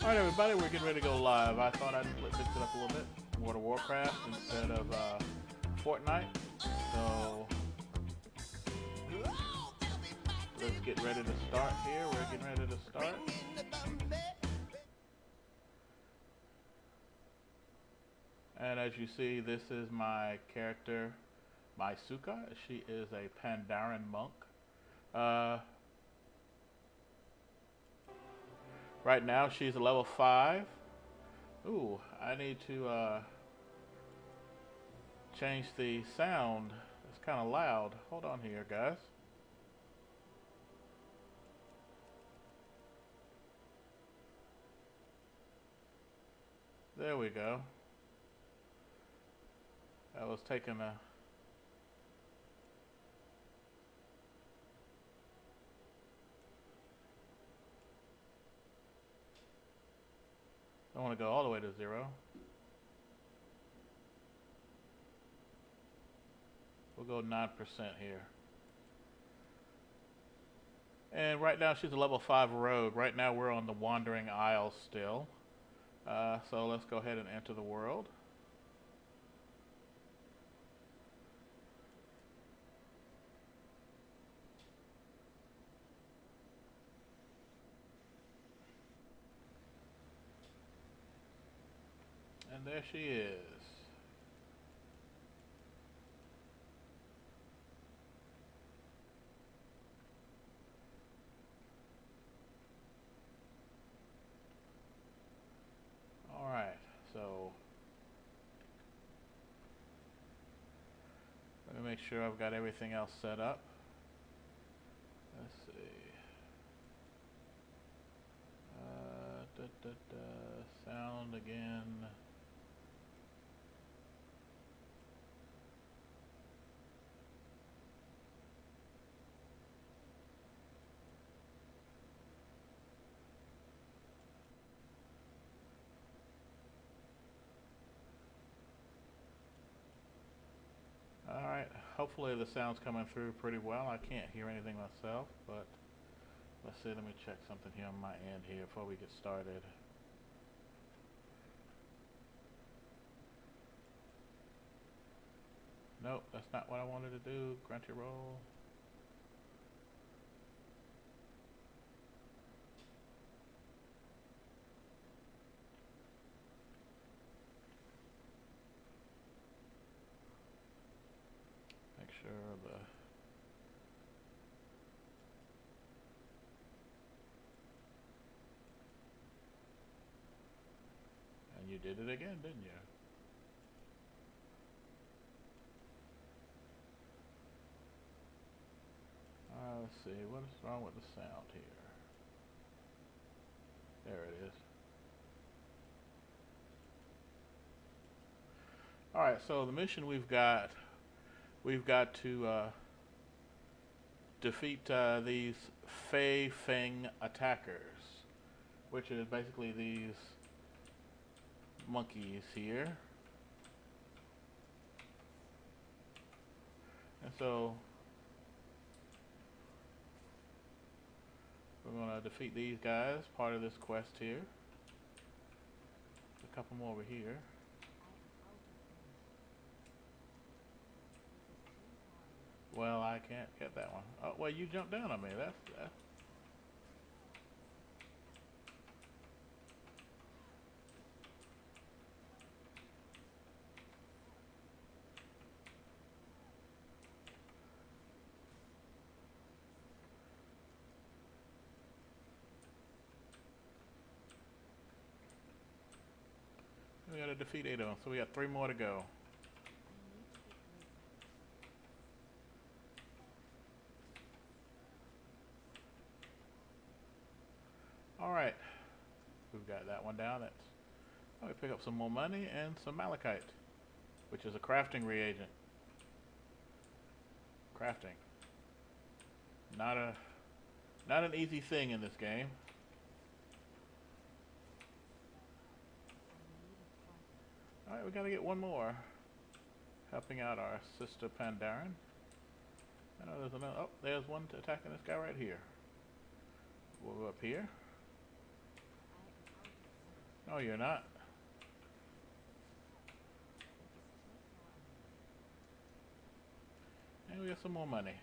Alright everybody, we're getting ready to go live. I thought I'd mix it up a little bit. World of Warcraft instead of Fortnite. So let's get ready to start here. We're getting ready to start. And as you see, this is my character, Maisuka. She is a Pandaren monk. Uh, right now she's a level 5. Ooh, I need to change the sound. It's kind of loud. Hold on here, guys. There we go. I was taking a... I want to go all the way to 0. We'll go 9% here. And right now she's a level 5 rogue. Right now we're on the Wandering Isles still. So let's go ahead and enter the world. And there she is. Alright, so let me make sure I've got everything else set up. Let's see. Sound again. Alright, hopefully the sound's coming through pretty well. I can't hear anything myself, but let's see, let me check something here on my end here before we get started. Nope, that's not what I wanted to do. Crunchyroll. Make sure the... And you did it again, didn't you? Let's see, what is wrong with the sound here? There it is. Alright, so the mission we've got to defeat these Fei Feng attackers, which is basically these monkeys here. And so we're going to defeat these guys, part of this quest here. A couple more over here. Well, I can't get that one. Oh, well, you jumped down on me. That's we got to defeat 8 of them, so we got 3 more to go. Alright, we've got that one down. That's... Oh, we pick up some more money and some malachite, which is a crafting reagent. Crafting. Not an easy thing in this game. Alright, we gotta get one more. Helping out our sister Pandaren. I know there's another... Oh, there's one attacking this guy right here. We'll go up here. No, you're not. And we got some more money.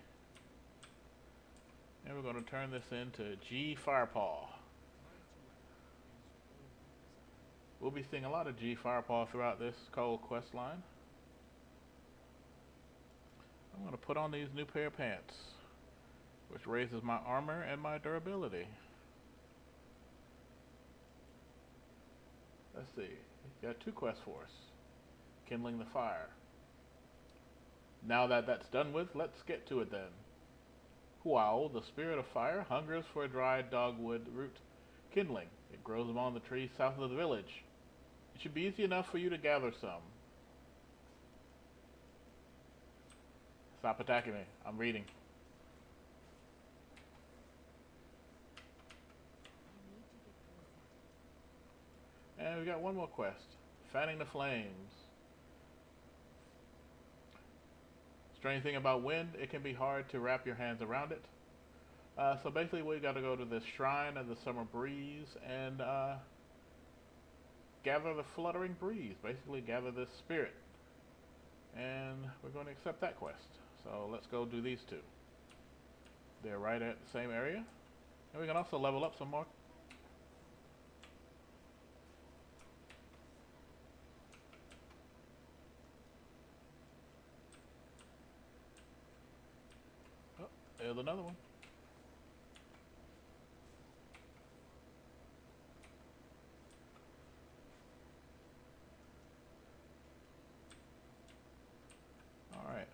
And we're going to turn this into G Firepaw. We'll be seeing a lot of G Firepaw throughout this Cold quest line. I'm going to put on these new pair of pants, which raises my armor and my durability. Let's see. Got 2 quests for us. Kindling the fire. Now that that's done with, let's get to it then. Huao, the spirit of fire, hungers for a dried dogwood root kindling. It grows among the trees south of the village. It should be easy enough for you to gather some. Stop attacking me. I'm reading. And we got one more quest. Fanning the flames. Strange thing about wind, it can be hard to wrap your hands around it. So basically we got to go to this shrine of the summer breeze and gather the fluttering breeze. Basically gather this spirit. And we're going to accept that quest. So let's go do these 2. They're right at the same area. And we can also level up some more. Oh, there's another one. Alright.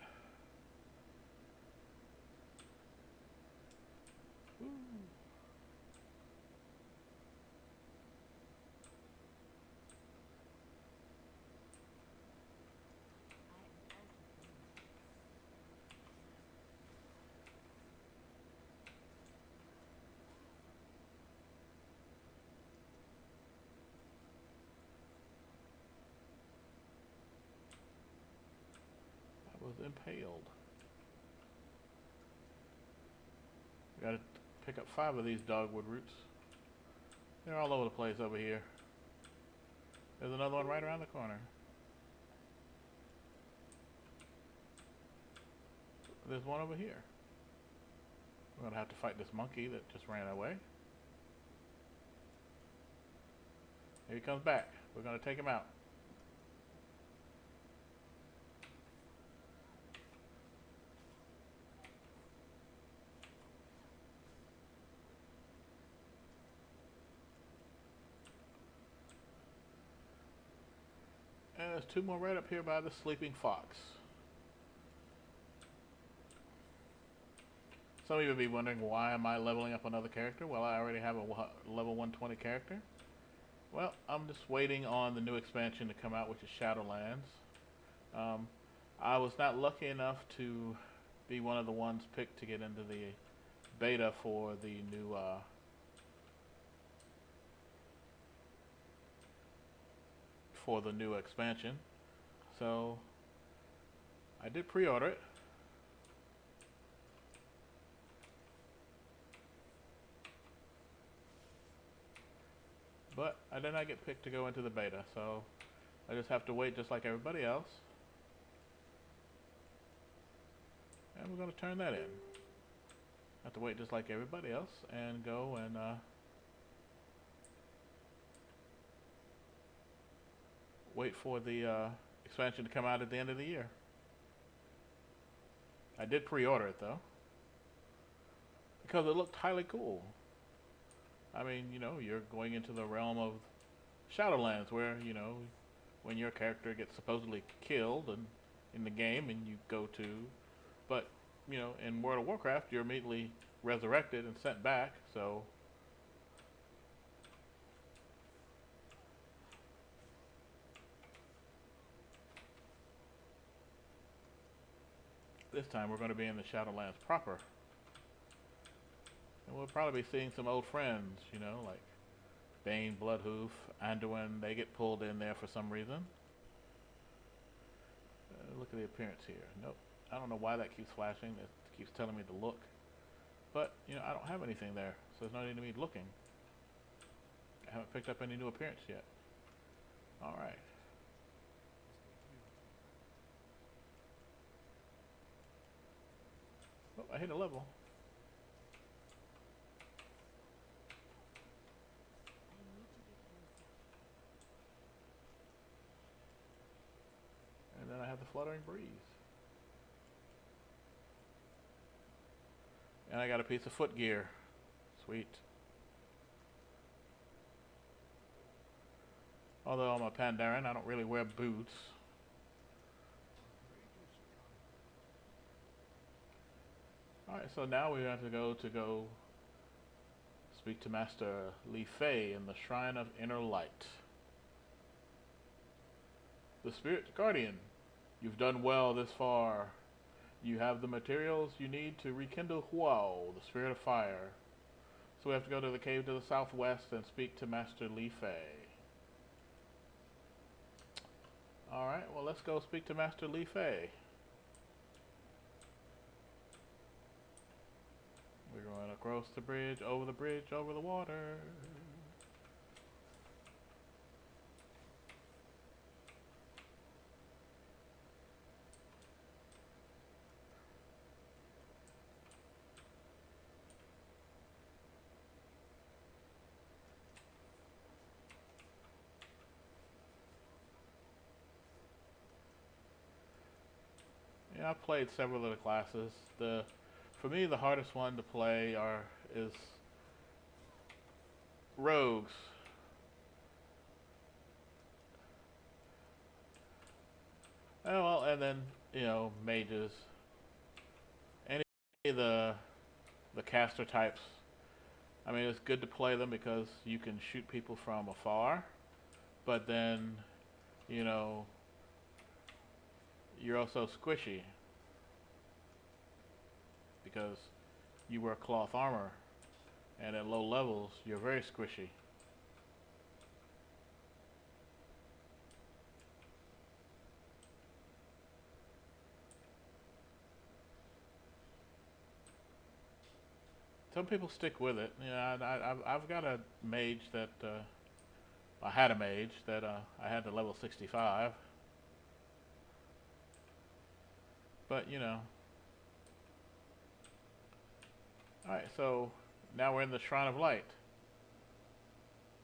Was impaled. We gotta pick up 5 of these dogwood roots. They're all over the place over here. There's another one right around the corner. There's one over here. We're gonna have to fight this monkey that just ran away. Here he comes back. We're gonna take him out. And there's 2 more right up here by the sleeping fox. Some of you will be wondering, why am I leveling up another character? Well, I already have a level 120 character. Well, I'm just waiting on the new expansion to come out, which is Shadowlands. I was not lucky enough to be one of the ones picked to get into the beta for the new expansion. So I did pre-order it. But I did not get picked to go into the beta, so I just have to wait just like everybody else. And we're going to turn that in. Have to wait just like everybody else and go and wait for the expansion to come out at the end of the year. I did pre-order it though, because it looked highly cool. I mean, you know, you're going into the realm of Shadowlands where, you know, when your character gets supposedly killed and in the game and you go to, but, you know, in World of Warcraft you're immediately resurrected and sent back, so this time we're going to be in the Shadowlands proper. And we'll probably be seeing some old friends, you know, like Bane, Bloodhoof, Anduin. They get pulled in there for some reason. Look at the appearance here. Nope. I don't know why that keeps flashing. It keeps telling me to look. But, you know, I don't have anything there, so there's no need of me looking. I haven't picked up any new appearance yet. All right. Oh, I hit a level. And then I have the fluttering breeze. And I got a piece of foot gear. Sweet. Although I'm a Pandaren, I don't really wear boots. Alright, so now we have to go speak to Master Li Fei in the Shrine of Inner Light. The Spirit Guardian, you've done well this far. You have the materials you need to rekindle Huo, the Spirit of Fire. So we have to go to the cave to the southwest and speak to Master Li Fei. Alright, well let's go speak to Master Li Fei. We're going across the bridge, over the water. Yeah, I've played several of the classes. For me, the hardest one to play is rogues. Oh, well, and then mages. Any of the caster types. I mean, it's good to play them because you can shoot people from afar, but then you know you're also squishy because you wear cloth armor, and at low levels you're very squishy. Some people stick with it. I've got a mage that I had a mage that I had to level 65, but All right, so now we're in the Shrine of Light.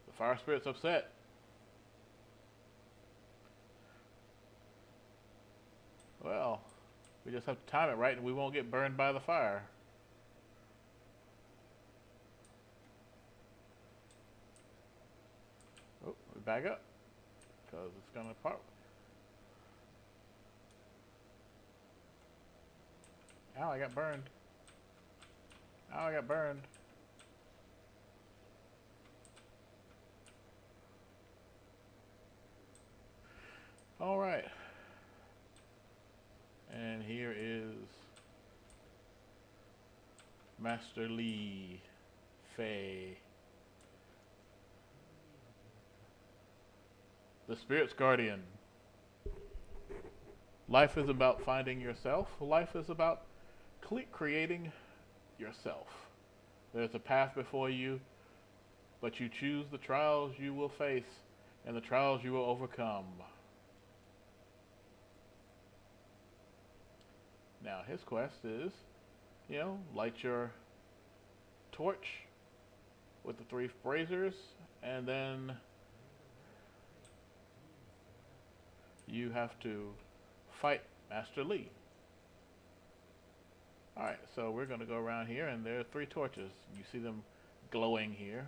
The fire spirit's upset. Well, we just have to time it right, and we won't get burned by the fire. Oh, we back up because it's gonna part. Ow, I got burned. Ow, I got burned. All right. And here is Master Li Fei. The Spirit's Guardian. Life is about finding yourself. Life is about creating yourself. There's a path before you, but you choose the trials you will face and the trials you will overcome. Now, his quest is, light your torch with the 3 braziers, and then you have to fight Master Li. Alright, so we're going to go around here, and there are 3 torches. You see them glowing here.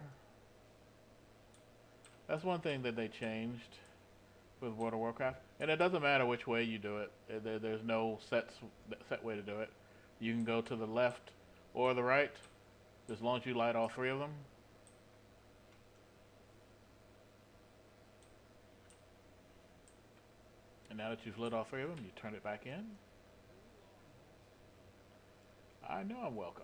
That's one thing that they changed with World of Warcraft. And it doesn't matter which way you do it. There's no set way to do it. You can go to the left or the right, as long as you light all 3 of them. And now that you've lit all 3 of them, you turn it back in. I know I'm welcome.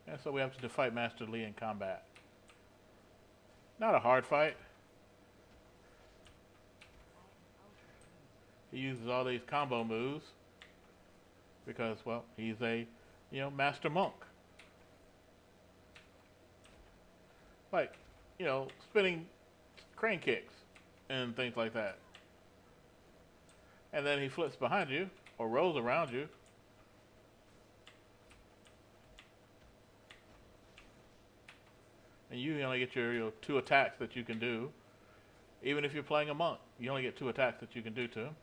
And so we have to fight Master Li in combat. Not a hard fight. He uses all these combo moves because, well, he's a, master monk. Like, spinning crane kicks and things like that. And then he flips behind you or rolls around you. And you only get your 2 attacks that you can do. Even if you're playing a monk, you only get 2 attacks that you can do to him.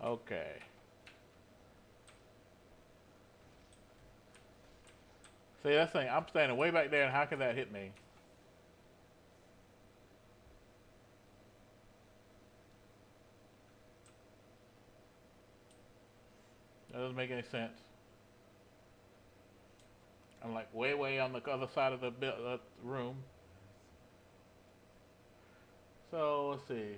Okay. See, that's the thing. I'm standing way back there, and how can that hit me? That doesn't make any sense. I'm like way on the other side of the room. So let's see.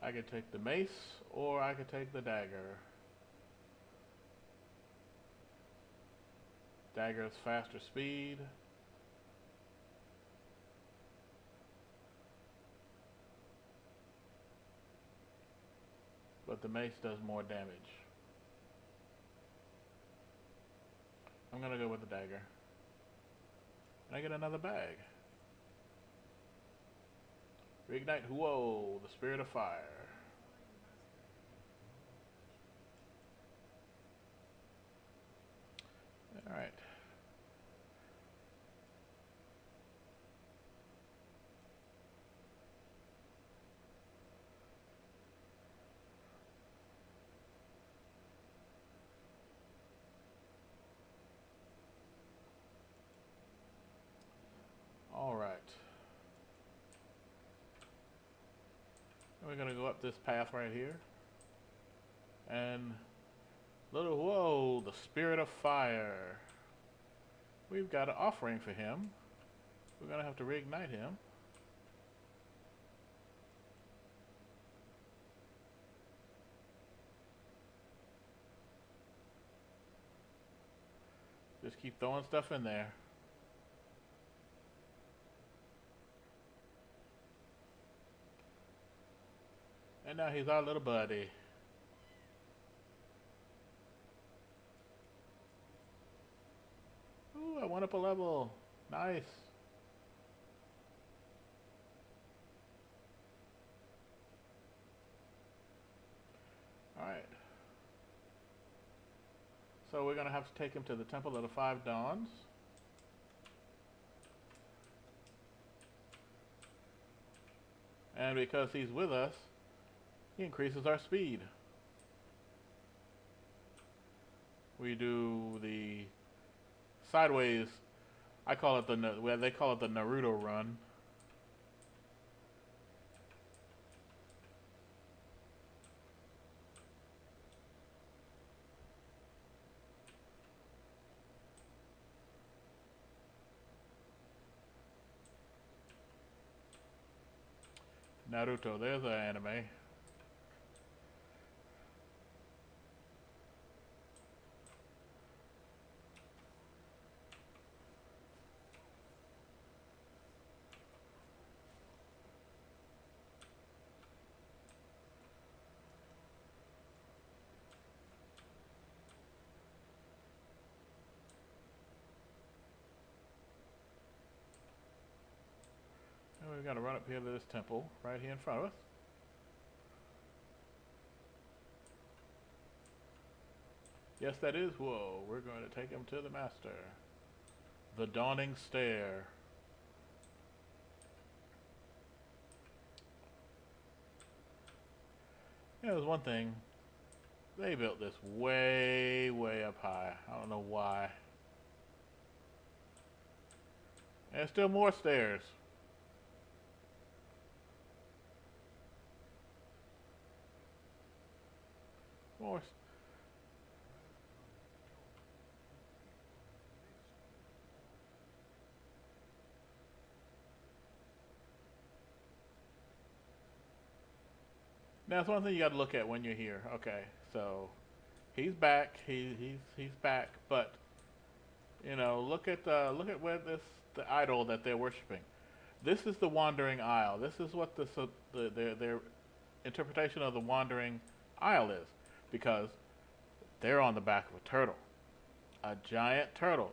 I could take the mace, or I could take the dagger. Dagger is faster speed. But the mace does more damage. I'm gonna go with the dagger. And I get another bag. Reignite, whoa, the spirit of fire. Alright. Alright. We're gonna go up this path right here. And whoa, the spirit of fire. We've got an offering for him. We're gonna have to reignite him. Just keep throwing stuff in there. And now he's our little buddy. Ooh, I went up a level. Nice. Alright. So we're going to have to take him to the Temple of the Five Dawns. And because he's with us, he increases our speed. We do the sideways, they call it the Naruto run. Naruto, there's an anime. And we've got to run up here to this temple right here in front of us. Yes, that is. Whoa, we're going to take him to the master. The Dawning Stare. Yeah, there's one thing. They built this way, way up high. I don't know why. And there's still more stairs. More. Now, that's one thing you got to look at when you're here. Okay, so he's back. He's back. But look at where the idol that they're worshiping. This is the Wandering Isle. This is what their interpretation of the Wandering Isle is, because they're on the back of a turtle, a giant turtle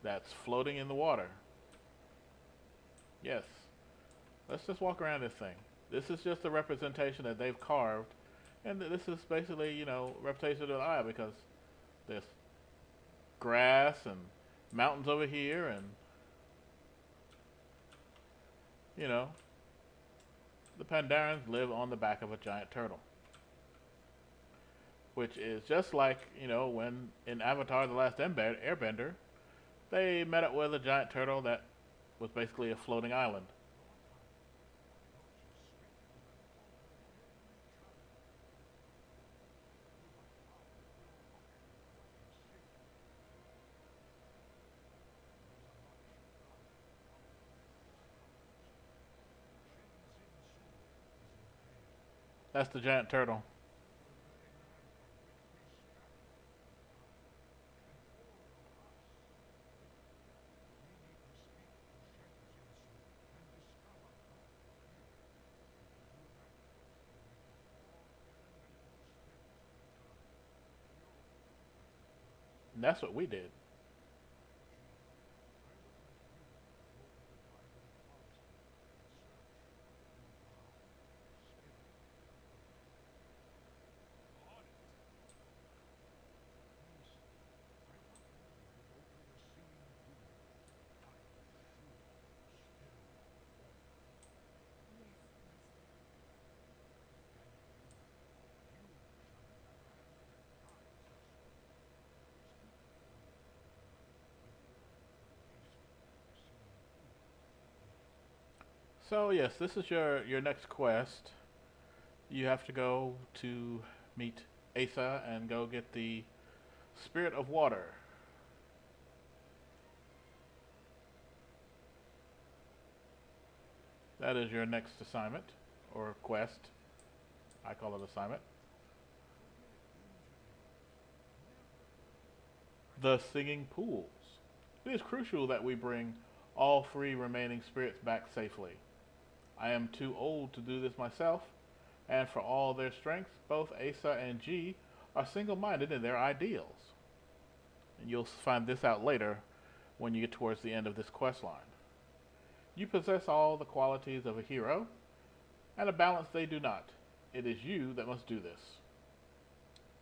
that's floating in the water. Yes, let's just walk around this thing. This is just a representation that they've carved, and this is basically representation of the isle because there's grass and mountains over here, and you know the Pandarans live on the back of a giant turtle, which is just like when in Avatar: The Last Airbender, they met up with a giant turtle that was basically a floating island. That's the giant turtle. And that's what we did. So yes, this is your next quest. You have to go to meet Asa and go get the Spirit of Water. That is your next assignment or quest. I call it assignment. The Singing Pools. It is crucial that we bring all three remaining spirits back safely. I am too old to do this myself, and for all their strengths, both Asa and G are single-minded in their ideals. And you'll find this out later when you get towards the end of this quest line. You possess all the qualities of a hero, and a balance they do not. It is you that must do this.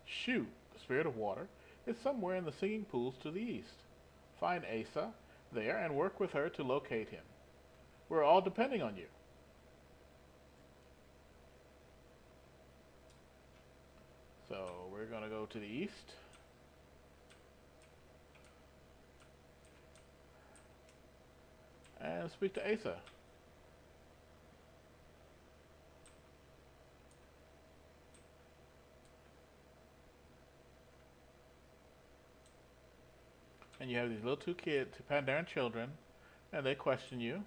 Shu, the spirit of water, is somewhere in the singing pools to the east. Find Asa there and work with her to locate him. We're all depending on you. So we're going to go to the east. And speak to Asa. And you have these little two Pandaren children, and they question you.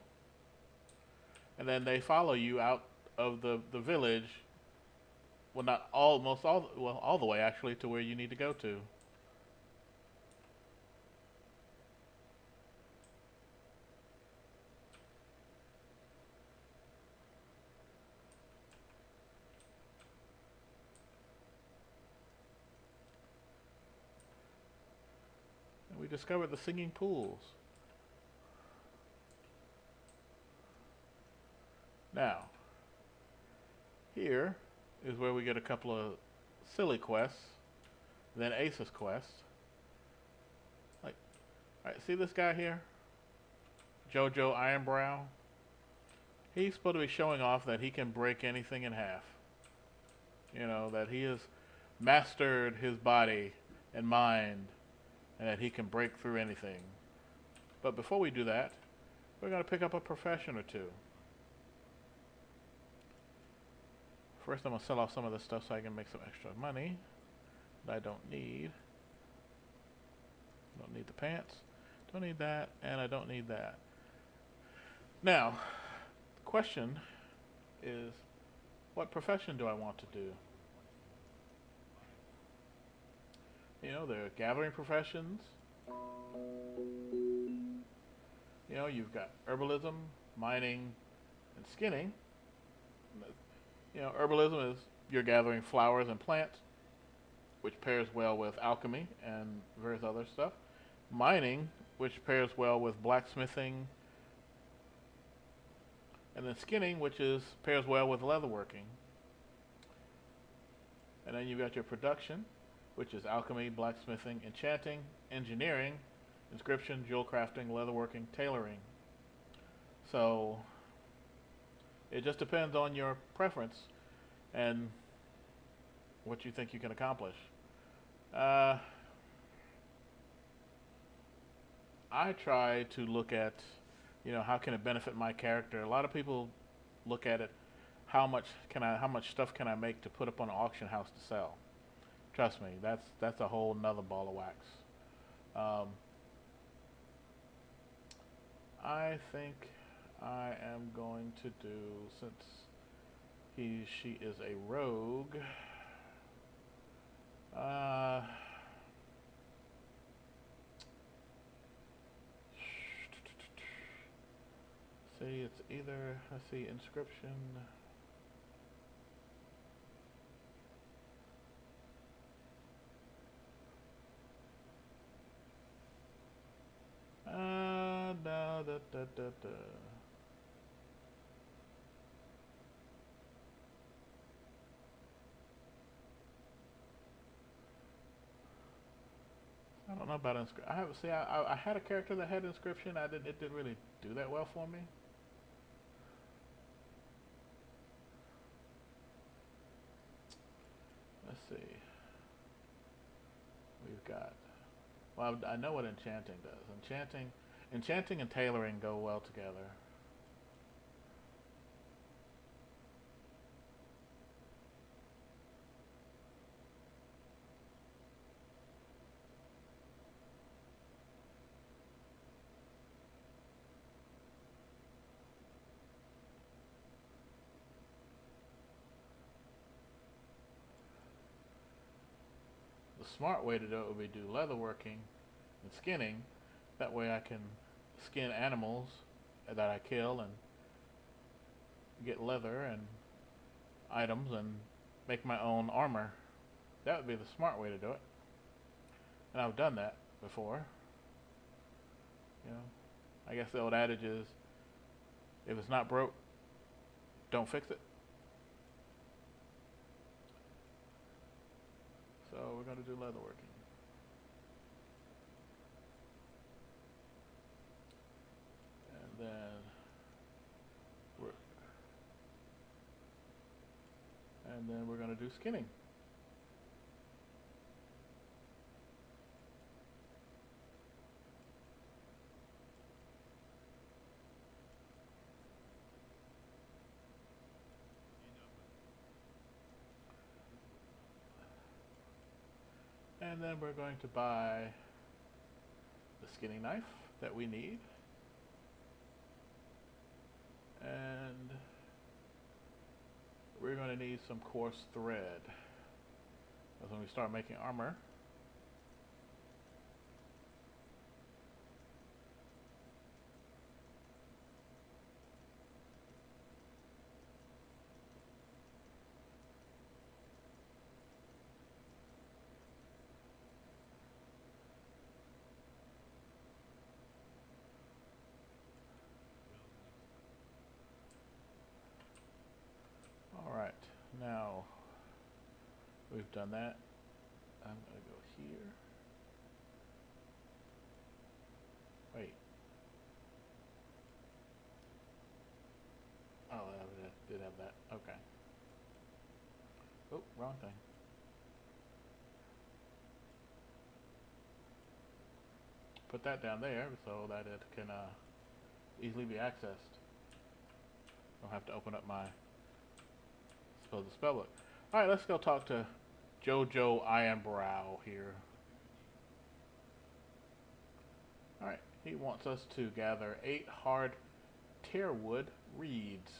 And then they follow you out of the village. Well, not almost all, well, all the way actually to where you need to go to. And we discovered the singing pools. Now, here is where we get a couple of silly quests, then Asa's quest. Like, alright, see this guy here? Jojo Ironbrow? He's supposed to be showing off that he can break anything in half. You know, that he has mastered his body and mind, and that he can break through anything. But before we do that, we're going to pick up a profession or two. First, I'm going to sell off some of this stuff so I can make some extra money that I don't need. Don't need the pants. Don't need that, and I don't need that. Now, the question is, what profession do I want to do? You know, there are gathering professions. You know, you've got herbalism, mining, and skinning. You know, herbalism is you're gathering flowers and plants, which pairs well with alchemy and various other stuff. Mining, which pairs well with blacksmithing, and then skinning, which pairs well with leatherworking. And then you've got your production, which is alchemy, blacksmithing, enchanting, engineering, inscription, jewel crafting, leatherworking, tailoring. So it just depends on your preference and what you think you can accomplish. I try to look at, you know, how can it benefit my character. A lot of people look at it, how much stuff can I make to put up on an auction house to sell. Trust me, that's a whole nother ball of wax. I think I am going to do, since she is a rogue, see, it's either, let's see, inscription. No, I don't know about inscription. I had a character that had inscription. It didn't really do that well for me. Let's see. We've got. Well, I know what enchanting does. Enchanting and tailoring go well together. The smart way to do it would be do leatherworking and skinning. That way I can skin animals that I kill and get leather and items and make my own armor. That would be the smart way to do it. And I've done that before. You know, I guess the old adage is, if it's not broke, don't fix it. So we're going to do leatherworking. And then we're going to do skinning. And then we're going to buy the skinning knife that we need. And we're going to need some coarse thread. Because when we start making armor, now we've done that. I'm going to go here. Wait. Oh, I did have that. Okay. Oh, wrong thing. Put that down there so that it can easily be accessed. Don't have to open up my supposed spell book. All right, let's go talk to Jojo Ironbrow here. All right, he wants us to gather 8 hard tearwood reeds.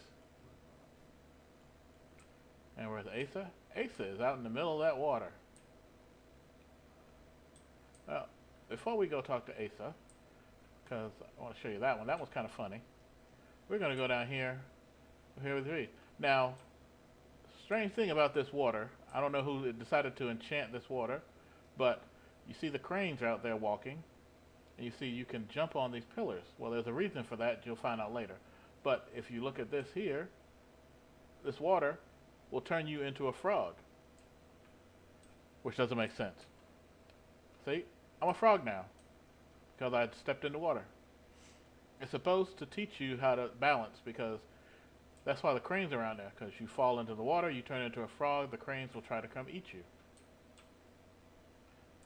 And where's Asa? Asa is out in the middle of that water. Well, before we go talk to Asa, because I want to show you that one. That one's kind of funny. We're going to go down here with reeds. Now, strange thing about this water, I don't know who decided to enchant this water, but you see the cranes are out there walking, and you see you can jump on these pillars. Well, there's a reason for that. You'll find out later. But if you look at this here, this water will turn you into a frog, which doesn't make sense. See, I'm a frog now because I stepped in the water. It's supposed to teach you how to balance, because that's why the cranes are around there, because you fall into the water, you turn into a frog, the cranes will try to come eat you.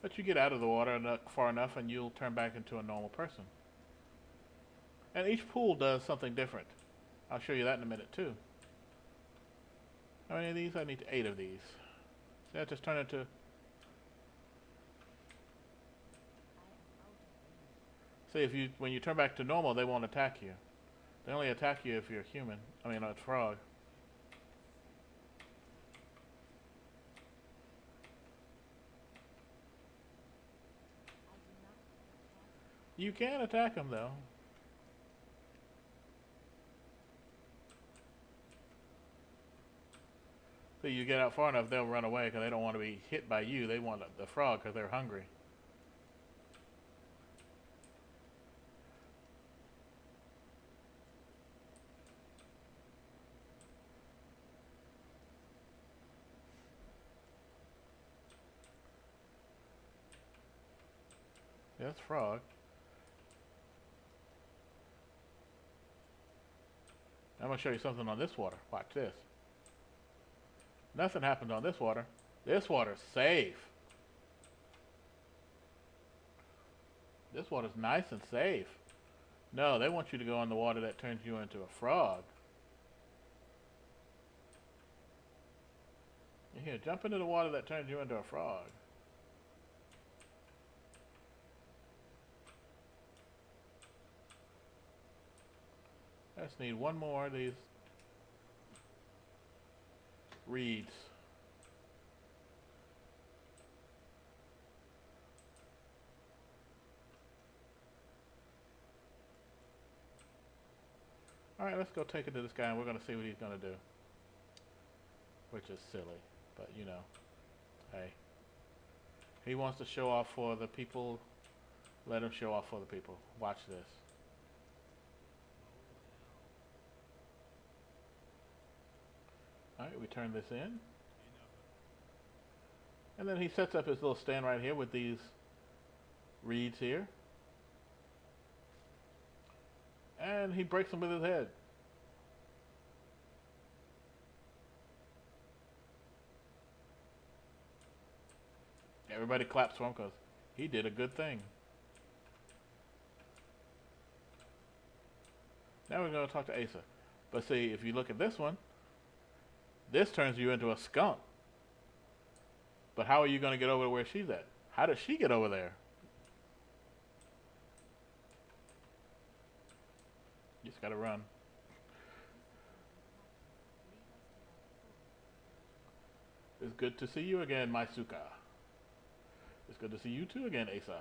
But you get out of the water far enough and you'll turn back into a normal person. And each pool does something different. I'll show you that in a minute too. How many of these? I need 8 of these. See, I just turn into... See, when you turn back to normal, they won't attack you. They only attack you if you're human. I mean, a frog. You can attack them, though. So you get out far enough, they'll run away because they don't want to be hit by you. They want the frog because they're hungry. Yes, frog. I'm going to show you something on this water. Watch this. Nothing happens on this water. This water's safe. This water's nice and safe. No, they want you to go in the water that turns you into a frog. Here, jump into the water that turns you into a frog. I just need one more of these reeds. Alright, let's go take it to this guy and we're going to see what he's going to do. Which is silly, but you know, hey. He wants to show off for the people. Let him show off for the people. Watch this. Alright, we turn this in. And then he sets up his little stand right here with these reeds here. And he breaks them with his head. Everybody claps for him because he did a good thing. Now we're going to talk to Asa. But see, if you look at this one, this turns you into a skunk. But how are you going to get over to where she's at? How does she get over there? You just got to run. It's good to see you again, Maisuka. It's good to see you too again, Asa.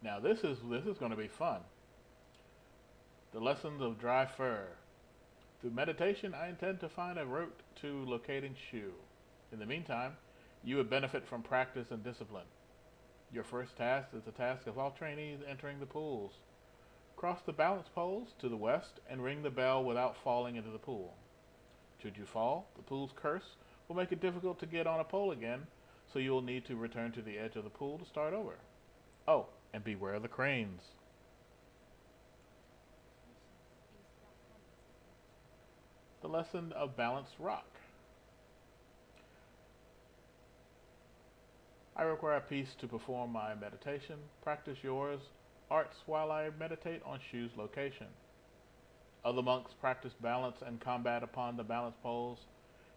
Now this is going to be fun. The lessons of dry fur. Through meditation, I intend to find a route to locating Shu. In the meantime, you would benefit from practice and discipline. Your first task is the task of all trainees entering the pools. Cross the balance poles to the west and ring the bell without falling into the pool. Should you fall, the pool's curse will make it difficult to get on a pole again, so you will need to return to the edge of the pool to start over. Oh, and beware of the cranes. lesson of balanced rock. I require peace to perform my meditation. Practice yours arts while I meditate on Shu's location. Other monks practice balance and combat upon the balance poles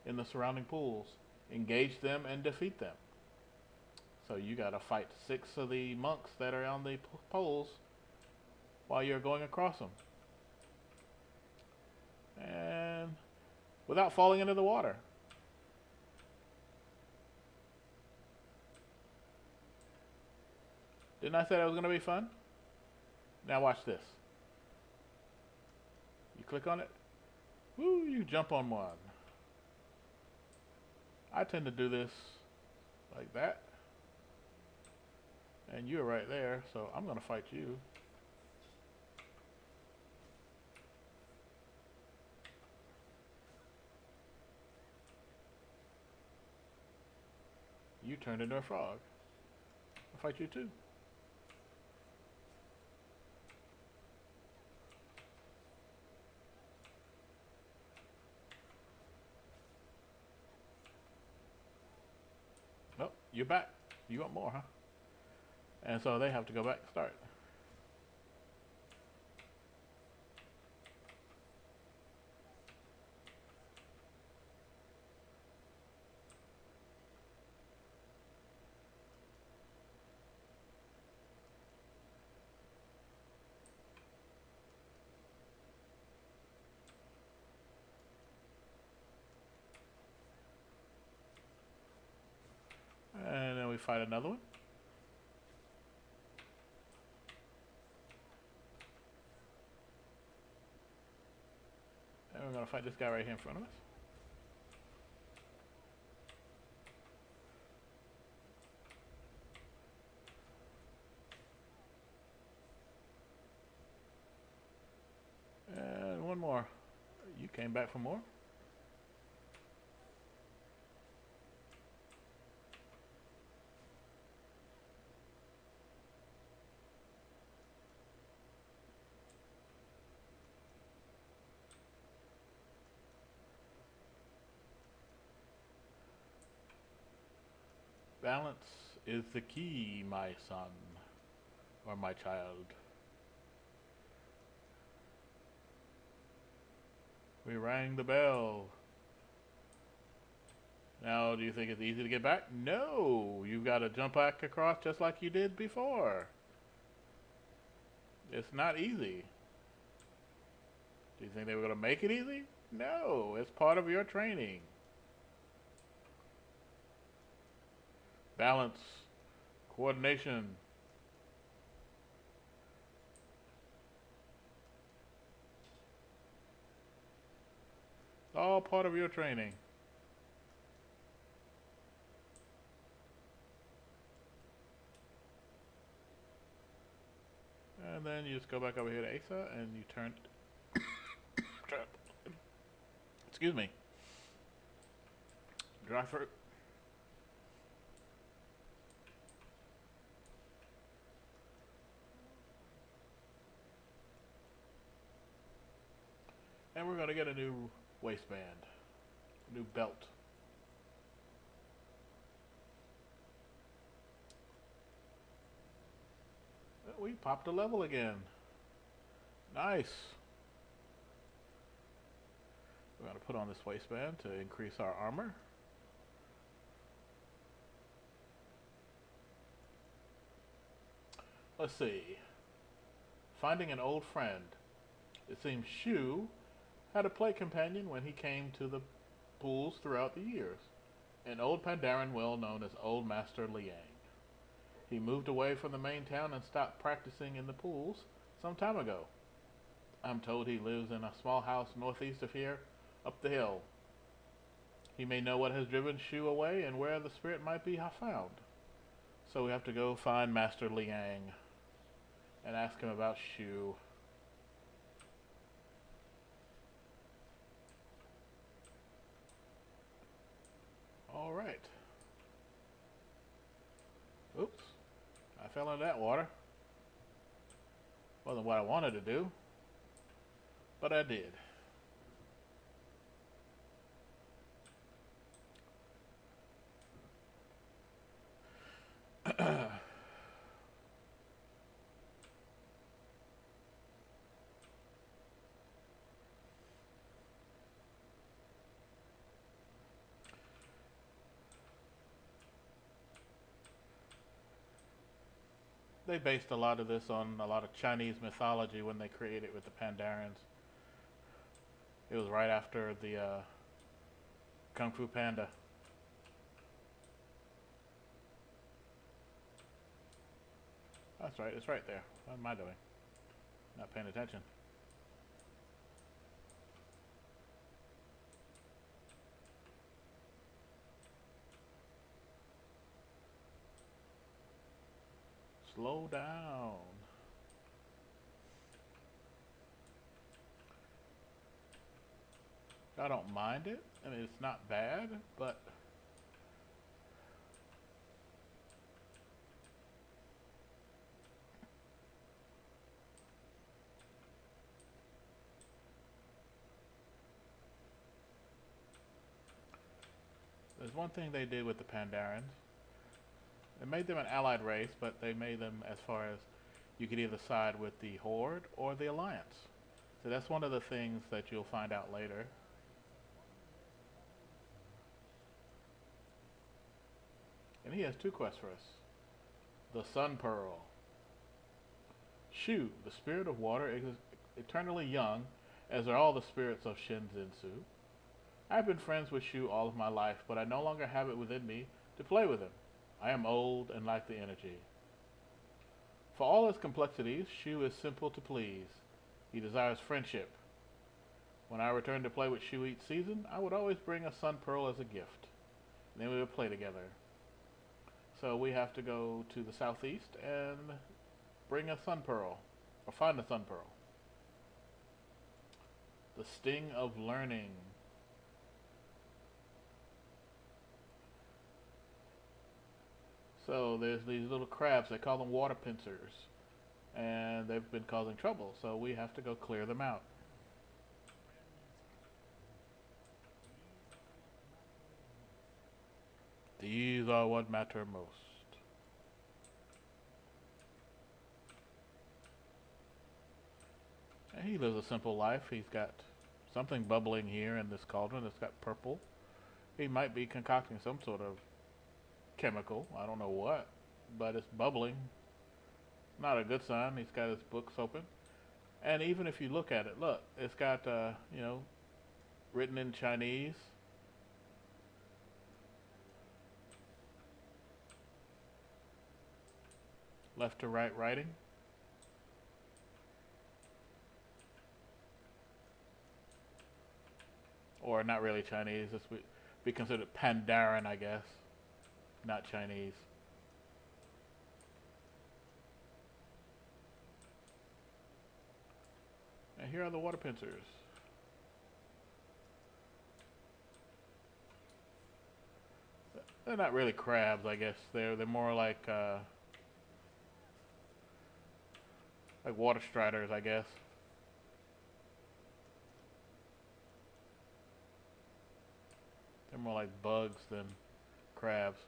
in the surrounding pools. Engage them and defeat them. So you gotta fight 6 of the monks that are on the poles while you're going across them. And without falling into the water. Didn't I say that was going to be fun? Now watch this. You click on it. Woo, you jump on one. I tend to do this like that. And you're right there, so I'm going to fight you. You turned into a frog. I'll fight you too. Oh, you're back. You want more, huh? And so they have to go back and start. And then we fight another one. And we're going to fight this guy right here in front of us. And one more. You came back for more? Balance is the key, my son, or my child. We rang the bell. Now, do you think it's easy to get back? No! You've got to jump back across just like you did before. It's not easy. Do you think they were going to make it easy? No, it's part of your training. Balance, coordination. It's all part of your training. And then you just go back over here to Asa and you turn excuse me. Dry fruit. And we're going to get a new waistband, a new belt. We popped a level again. Nice. We're going to put on this waistband to increase our armor. Let's see. Finding an old friend. It seems Shu had a play companion when he came to the pools throughout the years. An old Pandaren well known as Old Master Liang. He moved away from the main town and stopped practicing in the pools some time ago. I'm told he lives in a small house northeast of here, up the hill. He may know what has driven Shu away and where the spirit might be found. So we have to go find Master Liang and ask him about Shu. All right. Oops. I fell into that water. Wasn't what I wanted to do, but I did. They based a lot of this on a lot of Chinese mythology when they created it with the Pandarans. It was right after the Kung Fu Panda. That's right, it's right there. What am I doing? Not paying attention. Slow down. I don't mind it. I mean, it's not bad, but there's one thing they did with the Pandarans. They made them an allied race, but they made them as far as you could either side with the Horde or the Alliance. So that's one of the things that you'll find out later. And he has two quests for us. The Sun Pearl. Shu, the spirit of water, is eternally young, as are all the spirits of Shinzinsu. I've been friends with Shu all of my life, but I no longer have it within me to play with him. I am old and lack the energy. For all his complexities, Shu is simple to please. He desires friendship. When I return to play with Shu each season, I would always bring a Sun Pearl as a gift. And then we would play together. So we have to go to the southeast and bring a Sun Pearl, or find a Sun Pearl. The Sting of Learning. So there's these little crabs, they call them water pincers, and they've been causing trouble, so we have to go clear them out. These are what matter most. And he lives a simple life. He's got something bubbling here in this cauldron that's got purple. He might be concocting some sort of chemical. I don't know what, but it's bubbling. Not a good sign. He's got his books open. And even if you look at it, look, it's got, written in Chinese. Left to right writing. Or not really Chinese. This would be considered Pandaren, I guess. Not Chinese. And here are the water pincers. They're not really crabs, I guess. They're more like water striders, I guess. They're more like bugs than crabs.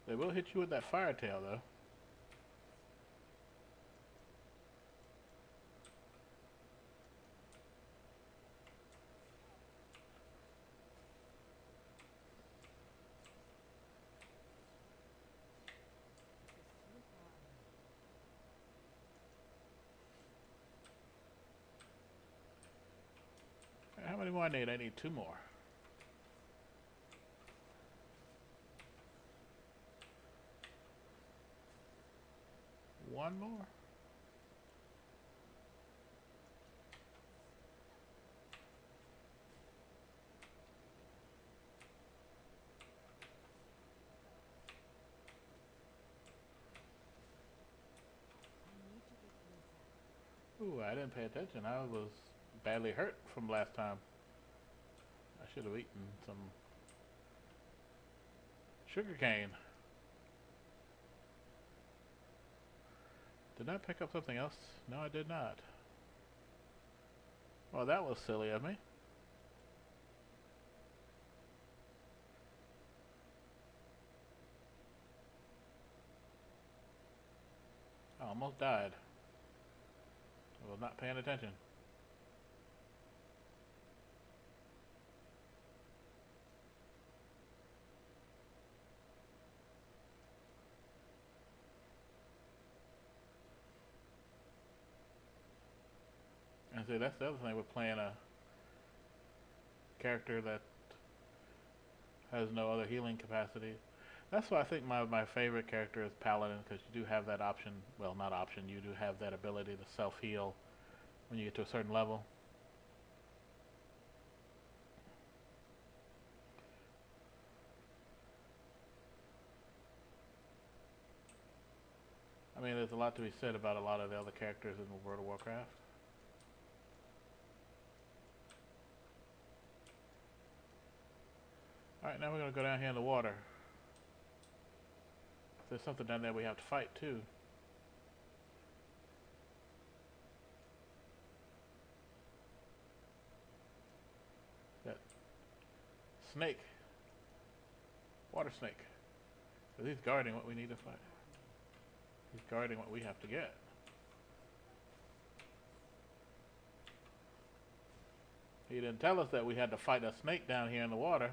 They will hit you with that fire tail, though. How many more I need? I need two more. One more. Ooh, I didn't pay attention. I was badly hurt from last time. I should have eaten some sugar cane. Did I pick up something else? No, I did not. Well, that was silly of me. almost died. I was not paying attention. And see, that's the other thing with playing a character that has no other healing capacity. That's why I think my favorite character is Paladin, because you do have that option. Well, not option. You do have that ability to self-heal when you get to a certain level. I mean, there's a lot to be said about a lot of the other characters in World of Warcraft. Alright, now we're going to go down here in the water. There's something down there we have to fight, too. That snake. Water snake. Because he's guarding what we need to fight. He's guarding what we have to get. He didn't tell us that we had to fight a snake down here in the water.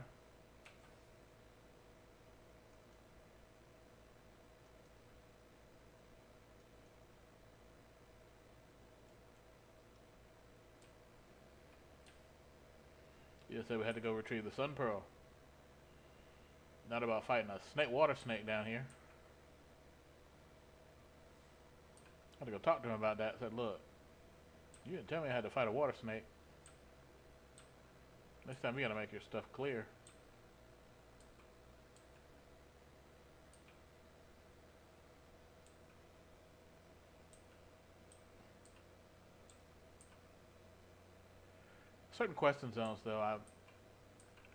He just said we had to go retrieve the Sun Pearl. Not about fighting a snake, water snake down here. I had to go talk to him about that. I said, look, you didn't tell me I had to fight a water snake. Next time you gotta make your stuff clear. Certain question zones, though,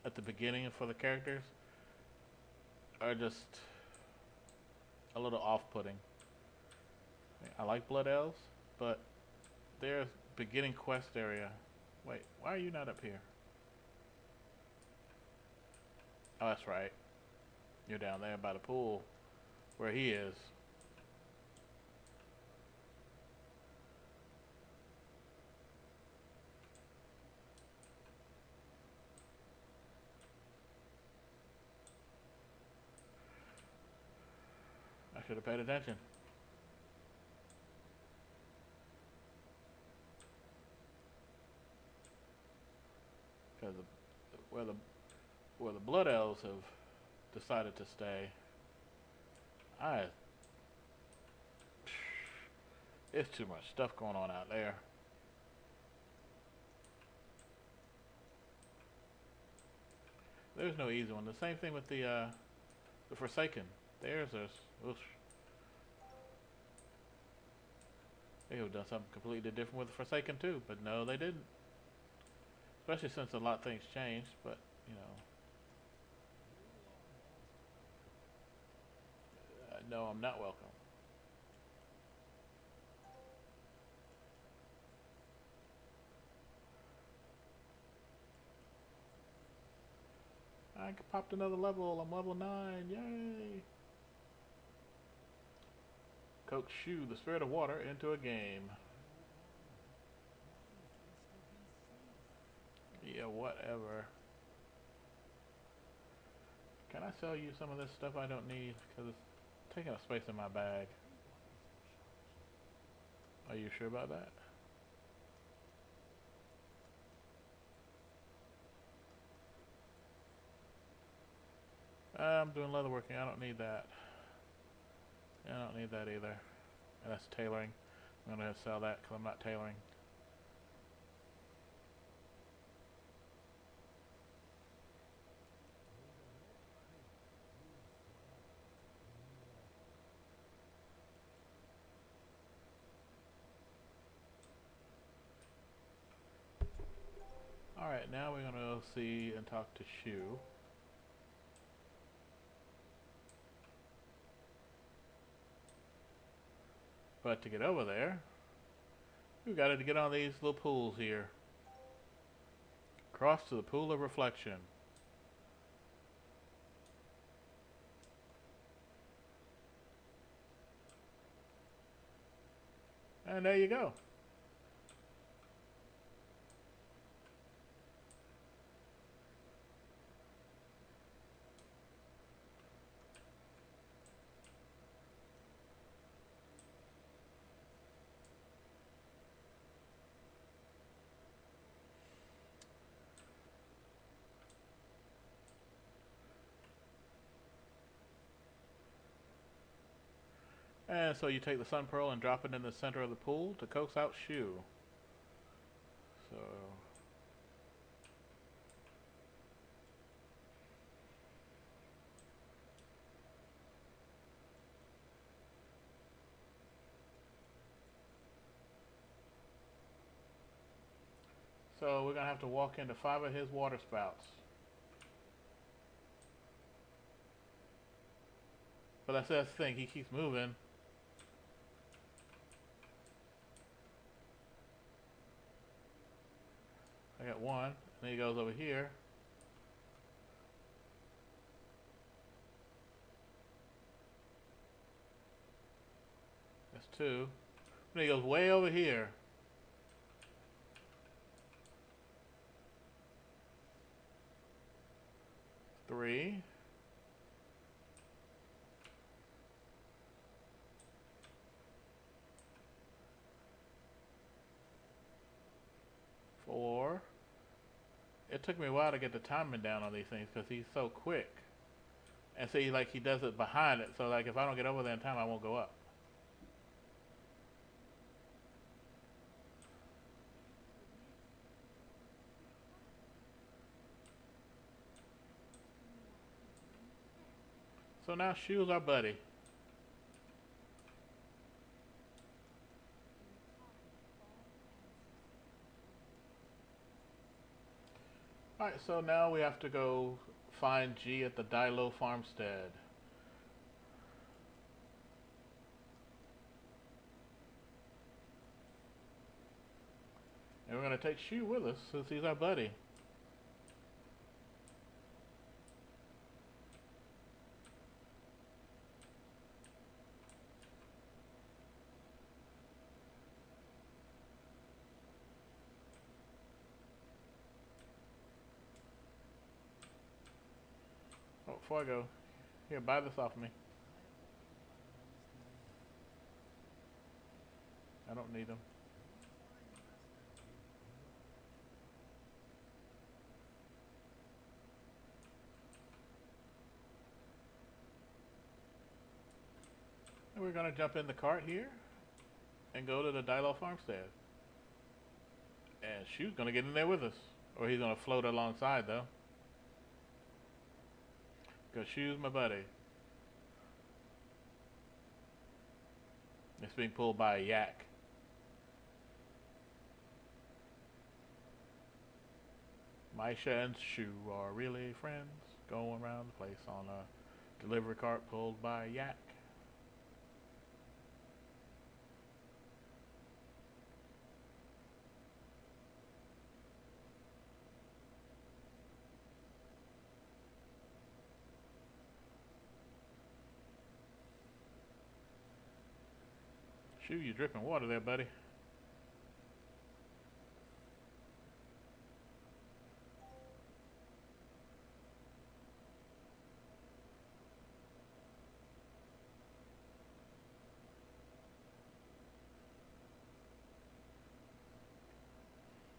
at the beginning for the characters, are just a little off-putting. I like Blood Elves, but their beginning quest area. Wait, why are you not up here? Oh, that's right. You're down there by the pool where he is. I should have paid attention. Because where the Blood Elves have decided to stay, it's too much stuff going on out there. There's no easy one. The same thing with the Forsaken. There's oof. They would have done something completely different with the Forsaken too, but no, they didn't. Especially since a lot of things changed, but, you know. No, I'm not welcome. I popped another level. I'm level 9. Yay! Coax Shu, the Spirit of Water, into a game. Yeah, whatever. Can I sell you some of this stuff I don't need? Because it's taking up space in my bag. Are you sure about that? I'm doing leatherworking. I don't need that. I don't need that either. And that's tailoring. I'm going to sell that because I'm not tailoring. Alright, now we're going to see and talk to Shu. But to get over there, we've got to get on these little pools here. Cross to the Pool of Reflection. And there you go. And so you take the Sun Pearl and drop it in the center of the pool to coax out Shu. So we're gonna have to walk into 5 of his water spouts. But that's the thing, he keeps moving. I got one, and then he goes over here. That's 2. Then he goes way over here. Three. Four. It took me a while to get the timing down on these things because he's so quick. And see, like, he does it behind it, so like if I don't get over there in time, I won't go up. So now Shu's our buddy. Alright, so now we have to go find G at the Dilo farmstead. And we're going to take Shu with us since he's our buddy. Oh, before I go, here, buy this off me. I don't need them. And we're going to jump in the cart here and go to the Dilo farmstead. And Shu's going to get in there with us. Or he's going to float alongside, though. Because Shu's my buddy. It's being pulled by a yak. Maisha and Shu are really friends. Going around the place on a delivery cart pulled by a yak. Shu, you dripping water there, buddy.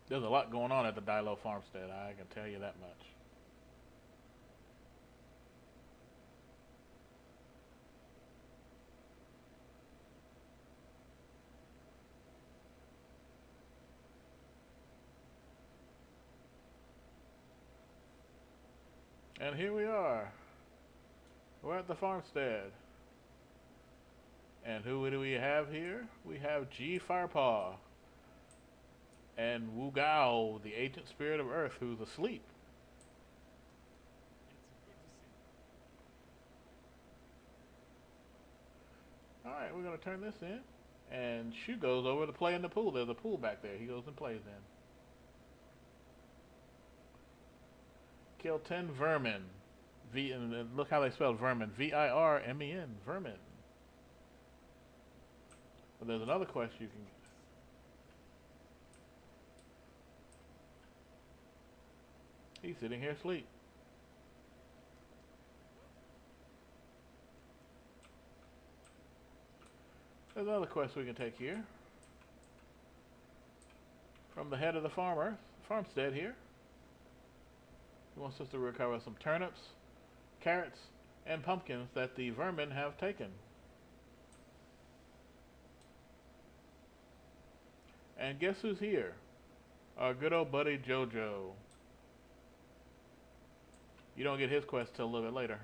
There's a lot going on at the Dilo farmstead, I can tell you that much. And here we are. We're at the farmstead. And who do we have here? We have G Firepaw. And Wu Gao, the ancient spirit of Earth, who's asleep. Alright, we're going to turn this in. And Shu goes over to play in the pool. There's a pool back there. He goes and plays in. Kill 10 vermin. And look how they spell vermin. V-I-R-M-E-N. Vermin. But there's another quest you can He's sitting here asleep. There's another quest we can take here. From the head of the farmstead here. He wants us to recover some turnips, carrots, and pumpkins that the vermin have taken. And guess who's here? Our good old buddy Jojo. You don't get his quest till a little bit later.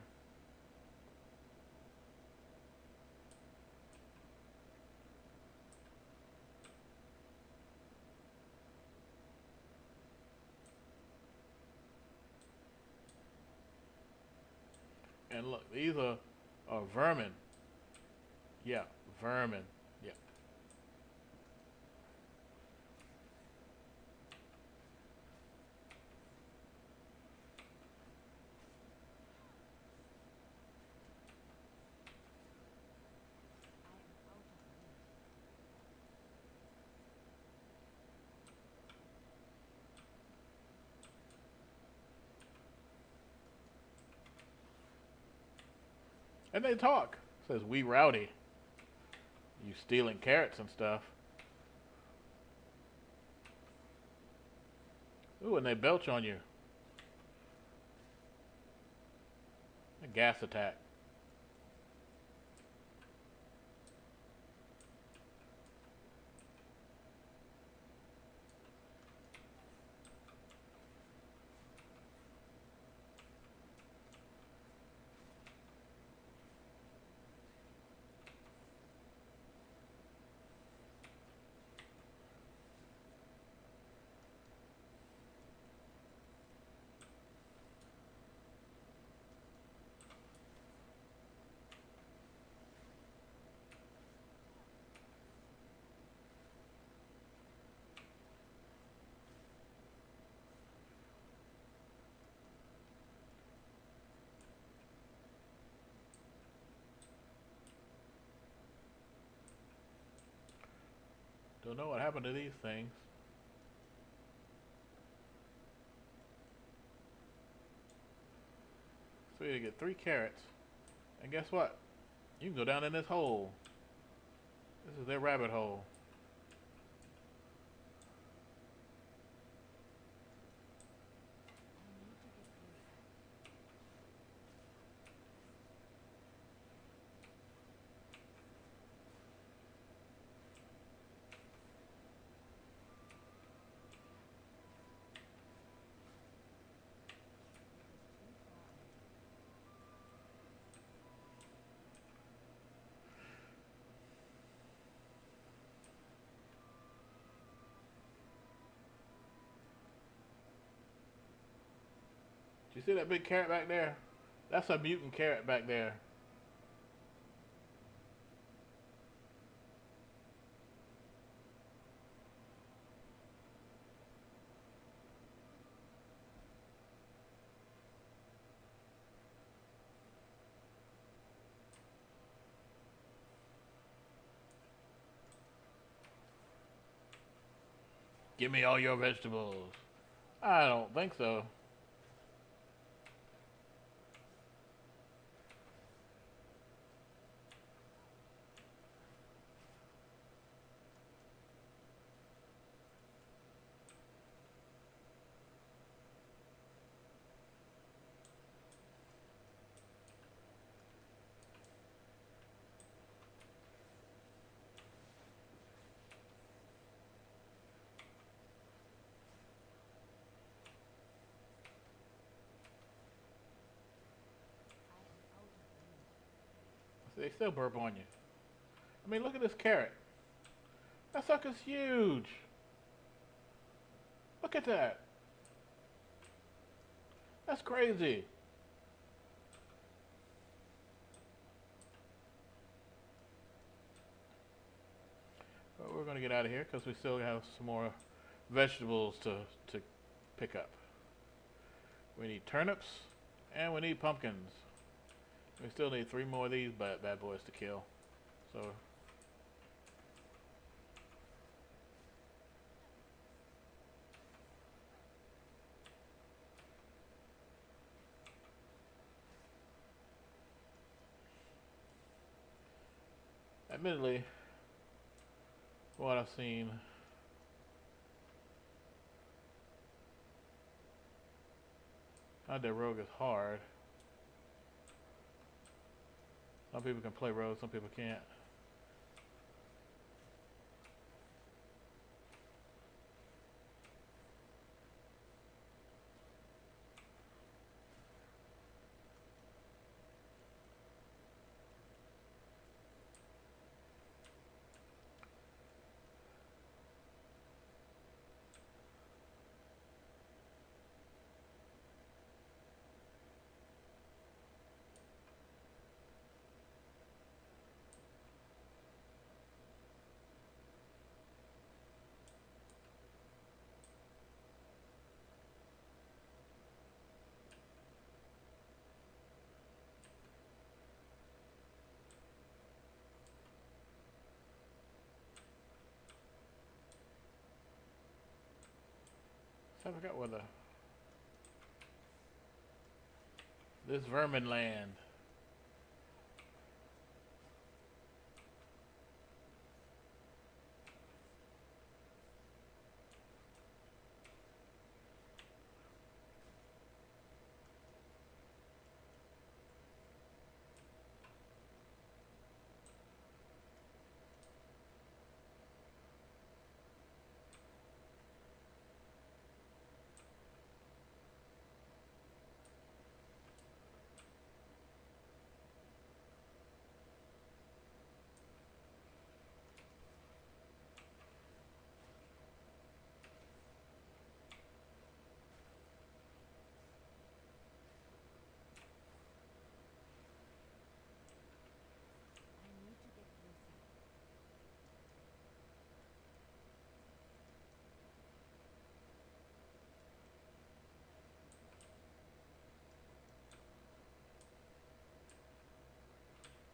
And look, these are vermin. Yeah, vermin. Yeah. And they talk. Says, we rowdy. You stealing carrots and stuff. Ooh, and they belch on you. A gas attack. Don't know what happened to these things. So you get 3 carrots. And guess what? You can go down in this hole. This is their rabbit hole. Do you see that big carrot back there? That's a mutant carrot back there. Give me all your vegetables. I don't think so. They still burp on you. I mean, look at this carrot. That sucker's huge. Look at that. That's crazy. But we're going to get out of here because we still have some more vegetables to pick up. We need turnips and we need pumpkins. We still need 3 more of these bad boys to kill. So Admittedly, from what I've seen, not that rogue is hard. Some people can play rogue, some people can't. So I forgot whether this vermin land.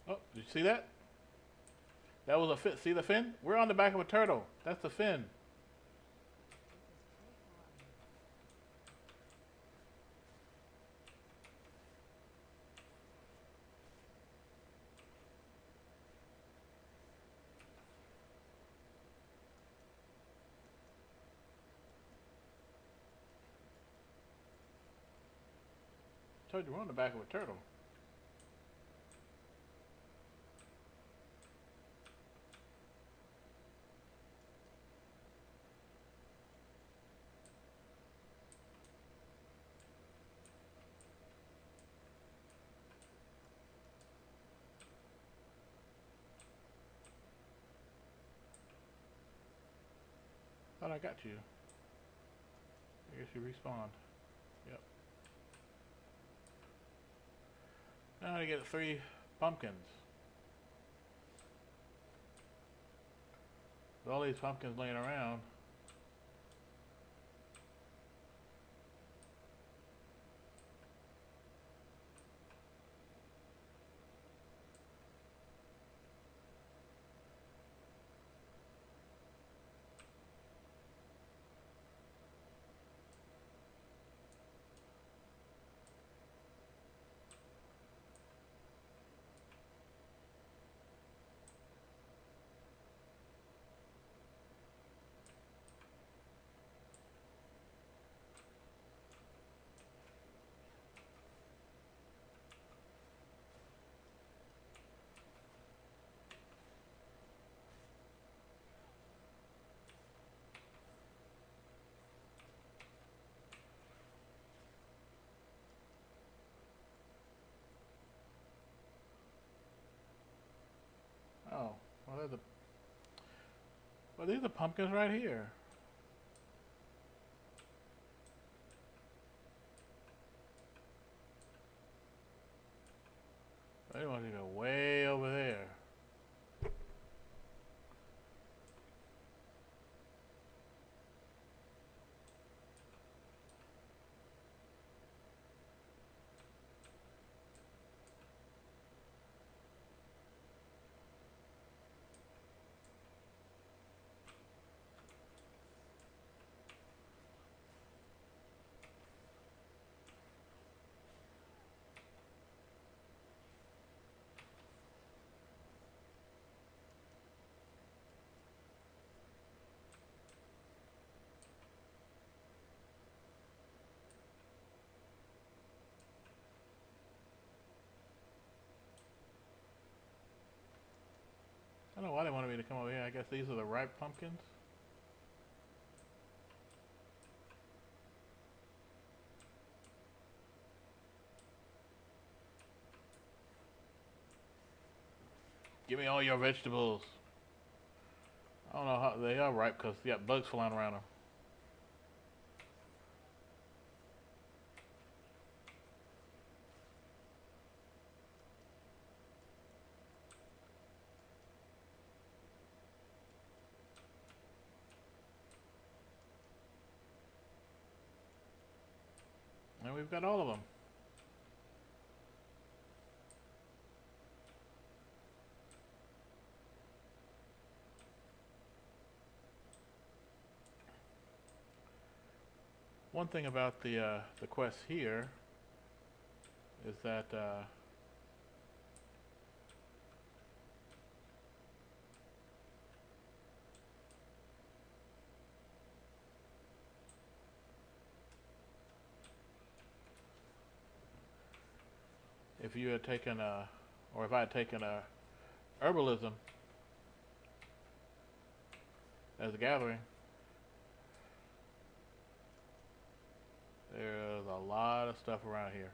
Oh, did you see that? That was a fin. See the fin? We're on the back of a turtle. That's the fin. Told you we're on the back of a turtle. Thought I got you. I guess you respawned. Yep. Now I get 3 pumpkins. With all these pumpkins laying around. Oh, well, these are pumpkins right here. They want to go way over there. come over here. I guess these are the ripe pumpkins. Give me all your vegetables. I don't know how they are ripe because you got bugs flying around them. And we've got all of them. One thing about the quest here is that if you had taken or if I had taken herbalism as a gathering, there's a lot of stuff around here.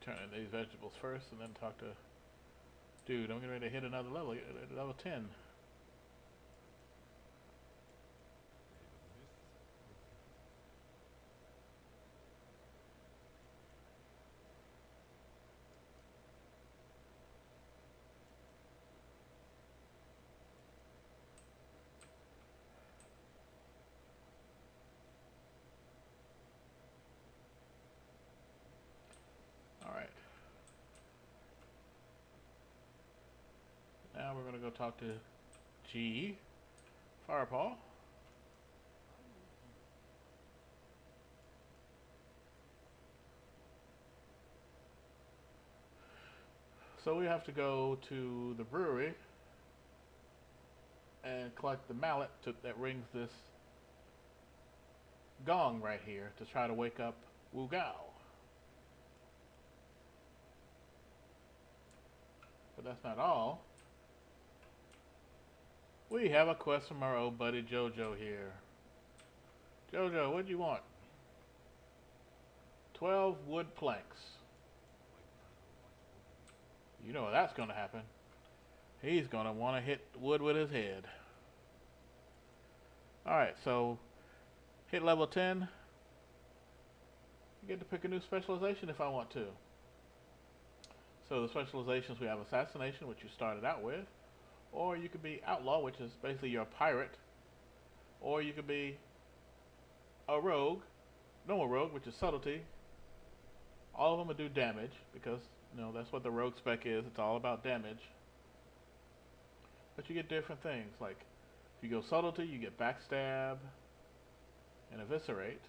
Turn in these vegetables first and then talk to... Dude, I'm getting ready to hit another level, level 10. Alright. Now we're going to go talk to G. Firepaw. So we have to go to the brewery and collect the mallet that rings this gong right here to try to wake up Wu Gao. But that's not all. We have a quest from our old buddy Jojo here. Jojo, what do you want? 12 wood planks. You know that's going to happen. He's going to want to hit wood with his head. Alright, so hit level 10. I get to pick a new specialization if I want to. So the specializations, we have assassination, which you started out with. Or you could be outlaw, which is basically you're a pirate. Or you could be a rogue, normal rogue, which is subtlety. All of them will do damage because, you know, that's what the rogue spec is. It's all about damage. But you get different things. Like, if you go subtlety, you get backstab and eviscerate.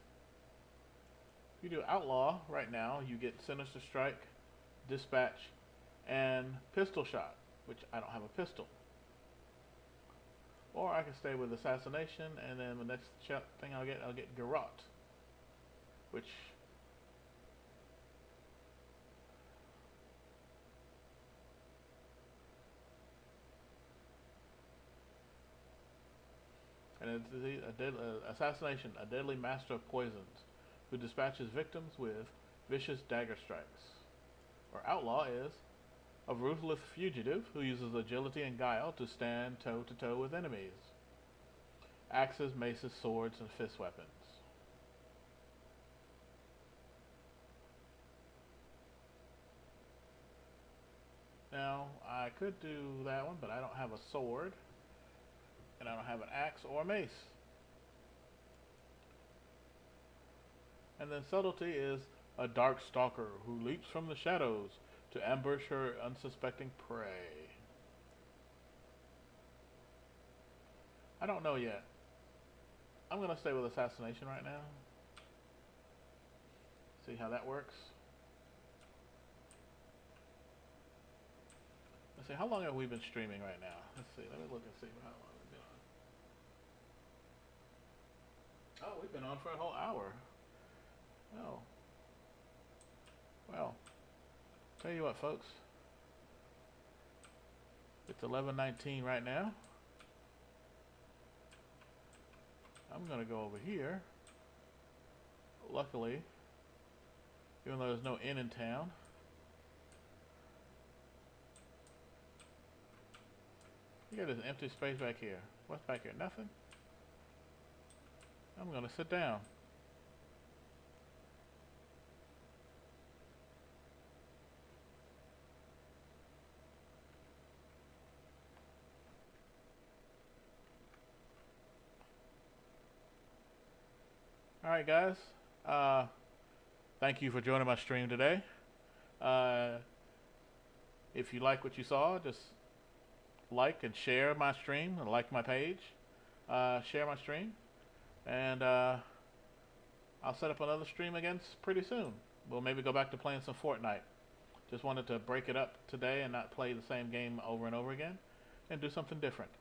If you do outlaw right now, you get sinister strike, dispatch, and pistol shot, which I don't have a pistol. Or I can stay with assassination, and then the next thing I'll get garrote, which and it's assassination, a deadly master of poisons, who dispatches victims with vicious dagger strikes. Or outlaw is a ruthless fugitive who uses agility and guile to stand toe-to-toe with enemies. Axes, maces, swords, and fist weapons. Now, I could do that one, but I don't have a sword. And I don't have an axe or a mace. And then subtlety is a dark stalker who leaps from the shadows to ambush her unsuspecting prey. I don't know yet. I'm going to stay with assassination right now. See how that works. Let's see, how long have we been streaming right now? Let's see, let me look and see how long we've been on. Oh, we've been on for a whole hour. Oh. Well, tell you what, folks. It's 11:19 right now. I'm going to go over here. Luckily, even though there's no inn in town, you got this empty space back here. What's back here? Nothing? I'm going to sit down. Alright guys, thank you for joining my stream today. If you like what you saw, just like and share my stream, and like my page, share my stream, and I'll set up another stream again pretty soon. We'll maybe go back to playing some Fortnite. Just wanted to break it up today and not play the same game over and over again, and do something different.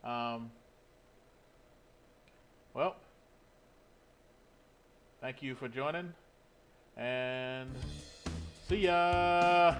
Well, thank you for joining, and see ya!